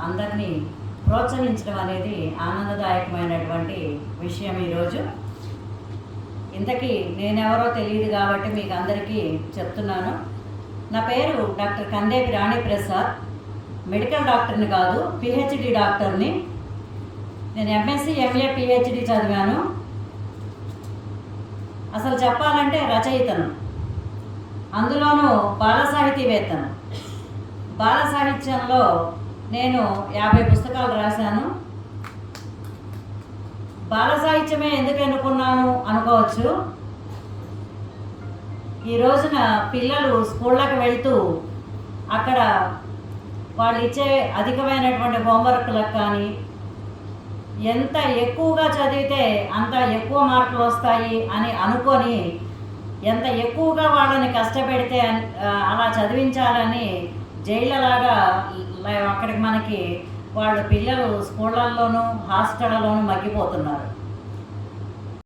అందరినీ ప్రోత్సహించడం అనేది ఆనందదాయకమైనటువంటి విషయం. ఈరోజు ఇంతకీ నేనెవరో తెలియదు కాబట్టి మీకు అందరికీ చెప్తున్నాను. నా పేరు డాక్టర్ కందేపి రాణి ప్రసాద్. మెడికల్ డాక్టర్ని కాదు, పిహెచ్డి డాక్టర్ని. నేను ఎంఎస్సి ఎంఏ పిహెచ్డి చదివాను. అసలు చెప్పాలంటే రచయితను, అందులోనూ బాల సాహితీవేత్తను. బాల సాహిత్యంలో నేను 50 పుస్తకాలు రాశాను. బాల సాహిత్యమే ఎందుకు ఎన్నుకున్నాను అనుకోవచ్చు. ఈ రోజున పిల్లలు స్కూళ్ళకి వెళ్తూ అక్కడ వాళ్ళు ఇచ్చే అధికమైనటువంటి హోంవర్క్లకు కానీ ఎంత ఎక్కువగా చదివితే అంత ఎక్కువ మార్కులు వస్తాయి అని అనుకొని ఎంత ఎక్కువగా వాళ్ళని కష్టపెడితే అలా చదివించాలని జైళ్ళలాగా అక్కడికి మనకి వాళ్ళు పిల్లలు స్కూళ్ళల్లోనూ హాస్టళ్ళలోనూ మగ్గిపోతున్నారు.